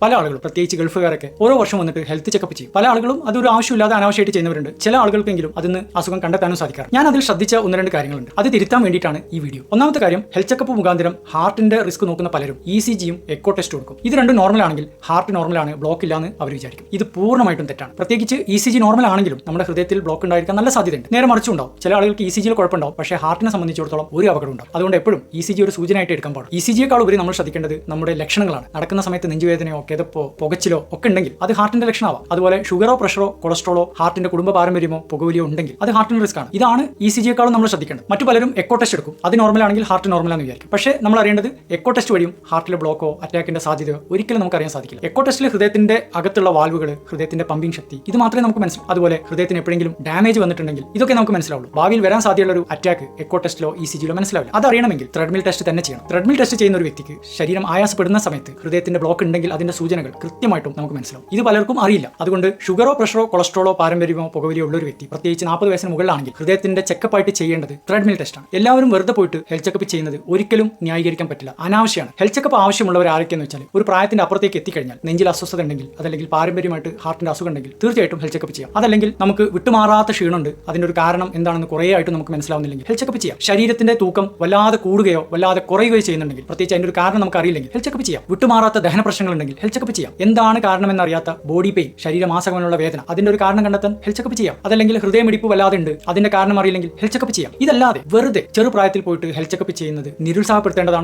പല ആളുകളും പ്രത്യേകിച്ച് ഗൾഫുകാരൊക്കെ ഓരോ വർഷം വന്നിട്ട് ഹെൽത്ത് ചെക്കപ്പ് ചെയ്യും. പല ആളുകളും അതൊരു ആവശ്യമില്ലാതെ അനാവശ്യമായിട്ട് ചെയ്യുന്നവരുണ്ട്. ചില ആളുകൾക്കെങ്കിലും അതിന് അസുഖം കണ്ടെത്താനും സാധിക്കാറ്. ഞാൻ അതിൽ ശ്രദ്ധിച്ച 1-2 കാര്യങ്ങളുണ്ട്. അത് തിരുത്താൻ വേണ്ടിയിട്ടാണ് ഈ വീഡിയോ. ഒന്നാമത്തെ കാര്യം, ഹെൽത്ത് ചെക്കപ്പ് മുഖാന്തരം ഹാർട്ടിന്റെ റിസ്ക് നോക്കുന്ന പലരും ECGയും എക്കോ ടെസ്റ്റ് കൊടുക്കും. ഇത് രണ്ടും നോർമൽ ആണെങ്കിൽ ഹാർട്ട് നോർമലാണ്, ബ്ലോക്ക് ഇല്ലാന്ന് അവർ വിചാരിക്കും. ഇത് പൂർണ്ണമായിട്ടും തെറ്റാണ്. പ്രത്യേകിച്ച് ECG നോർമൽ ആണെങ്കിലും നമ്മുടെ ഹൃദയത്തിൽ ബ്ലോക്ക് ഉണ്ടായിരിക്കാൻ നല്ല സാധ്യതയുണ്ട്. നേരെ മറിച്ചും ഉണ്ടാവും. ചില ആളുകൾക്ക് ECGയിൽ കുഴപ്പമുണ്ടാവും, പക്ഷേ ഹാർട്ടിനെ സംബന്ധിച്ചിടത്തോളം ഒരു അപകടം ഉണ്ടാവും. അതുകൊണ്ട് എപ്പോഴും ECG ഒരു സൂചനയായിട്ട് എടുക്കാൻ പാടും. ECGയേക്കാൾ ഉപരി നമ്മൾ ശ്രദ്ധിക്കേണ്ടത് നമ്മുടെ ലക്ഷണങ്ങളാണ്. നടക്കുന്ന സമയത്ത് നെഞ്ചുവേദനയോ കിതപ്പോ പുകച്ചിലോ ഒക്കെ ഉണ്ടെങ്കിൽ അത് ഹാർട്ടിന്റെ ലക്ഷണമാവാം. അതുപോലെ ഷുഗറോ പ്രഷറോ കൊളസ്ട്രോളോ ഹാർട്ടിന്റെ കുടുംബ പാരമ്പര്യമോ പുകവലിയോ ഉണ്ടെങ്കിൽ അത് ഹാർട്ടിന് റിസ്ക് ആണ്. ഇതാണ് ECGയേക്കാളും നമ്മൾ ശ്രദ്ധിക്കേണ്ടത്. മറ്റു പലരും എക്കോ ടെസ്റ്റ് എടുക്കും. അത് നോർമൽ ആണെങ്കിൽ ഹാർട്ട് നോർമലാണെന്ന് വിചാരിക്കും. പക്ഷേ നമ്മൾ അറിയേണ്ടത് എക്കോ ടെസ്റ്റ് വഴിയും ഹാർട്ടിലെ ബ്ലോക്കോ അറ്റാക്കിന്റെ സാധ്യതയോ ഒരിക്കലും നമുക്ക് അറിയാൻ സാധിക്കില്ല. എക്കോ ടെസ്റ്റിൽ ഹൃദയത്തിന്റെ അകത്തുള്ള വാൽവുകൾ, ഹൃദയത്തിന്റെ പമ്പിംഗ് ശക്തി, ഇത് മാത്രമേ നമുക്ക് മനസ്സിലാവും. അതുപോലെ ഹൃദയത്തിന് എപ്പോഴെങ്കിലും ഡാമേജ് വന്നിട്ടുണ്ടെങ്കിൽ ഇതൊക്കെ നമുക്ക് മനസ്സിലാവുള്ളൂ. ഭാവിയിൽ വരാൻ സാധ്യതയുള്ള ഒരു അറ്റാക്ക് എക്കോ ടെസ്റ്റിലോ ECGയിലോ മനസ്സിലാവില്ല. അത് അറിയണമെങ്കിൽ ത്രെഡ്മിൽ ടെസ്റ്റ് തന്നെ ചെയ്യണം. ത്രെഡ്മിൽ ടെസ്റ്റ് ചെയ്യുന്ന ഒരു വ്യക്തിക്ക് ശരീരം ആയാസപ്പെടുന്ന സമയത്ത് ഹൃദയത്തിന്റെ ബ്ലോക്ക് ഉണ്ടെങ്കിൽ അതിന്റെ സൂചനകൾ കൃത്യമായിട്ടും നമുക്ക് മനസ്സിലാവും. ഇത് പലർക്കും അറിയില്ല. അതുകൊണ്ട് ഷുഗറോ പ്രഷറോ കൊളസ്ട്രോളോ പാരമ്പര്യമോ പുകവലിയോ ഉള്ള ഒരു വ്യക്തി, പ്രത്യേകിച്ച് 40 വയസ്സിന് മുകളിലാണെങ്കിൽ ഹൃദയത്തിന്റെ ചെക്കപ്പ് ആയിട്ട് ചെയ്യേണ്ടത് ത്രെഡ്മിൽ ടെസ്റ്റാണ്. എല്ലാവരും വെറുതെ പോയിട്ട് ഹെൽത്ത് ചെക്കപ്പ് ചെയ്യുന്നത് ഒരിക്കലും ന്യായീകരിക്കാൻ പറ്റില്ല, അനാവശ്യമാണ്. ഹെൽത്ത് ചെക്കപ്പ് ആവശ്യമുള്ളവർ ആരൊക്കെയെന്ന് വെച്ചാൽ ഒരു പ്രായത്തിന്റെ അപ്പുറത്തേക്ക് എത്തിക്കഴിഞ്ഞാൽ നെഞ്ചിൽ അസ്വസ്ഥത ഉണ്ടെങ്കിൽ, അതല്ലെങ്കിൽ പാരമ്പര്യമായിട്ട് ഹാർട്ടിന്റെ അസുഖം ഉണ്ടെങ്കിൽ തീർച്ചയായിട്ടും ഹെൽത്ത് ചെക്കപ്പ് ചെയ്യാം. അതല്ലെങ്കിൽ നമുക്ക് വിട്ടുമാറാത്ത ക്ഷീണമുണ്ട്, അതിന്റെ ഒരു കാരണം എന്താണെന്ന് കുറേ ആയിട്ട് നമുക്ക് മനസ്സിലാവുന്നില്ലെങ്കിൽ ഹെൽത്ത് ചെക്കപ്പ് ചെയ്യാം. ശരീരത്തിന്റെ തൂക്കം വല്ലാതെ കൂടുകയോ വല്ലാതെ കുറയുകയോ ചെയ്യുന്നുണ്ടെങ്കിൽ, പ്രത്യേകിച്ച് അതിന്റെ ഒരു കാരണം നമുക്ക് അറിയില്ലെങ്കിൽ ഹെൽത്ത് ചെക്കപ്പ് ചെയ്യാം. വിട്ടുമാറാത്ത ദഹന പ്രശ്നങ്ങൾ ഉണ്ടെങ്കിൽ ഹെൽത്ത് ചെക്കപ്പ് ചെയ്യാം. എന്താണ് കാരണമെന്നറിയാത്ത ബോഡി പെയിൻ, ശരീരമാസകമെന്നുള്ള വേദന, അതിന്റെ ഒരു കാരണം കണ്ടെത്താൻ ഹെൽത്ത് ചെക്കപ്പ് ചെയ്യാം. അതല്ലെങ്കിൽ ഹൃദയമിടിപ്പ് വല്ലാതെ ഉണ്ട്, അതിന്റെ കാരണം അറിയില്ലെങ്കിൽ ഹെൽത്ത് ചെക്കപ്പ് ചെയ്യാം. ഇതല്ലാതെ വെറുതെ ചെറുപ്രായത്തിൽ പോയിട്ട് ഹെൽത്ത് ചെക്കപ്പ് ചെയ്യുന്നത് നിരുത്സാഹപ്പെടുത്തേണ്ടതാണ്.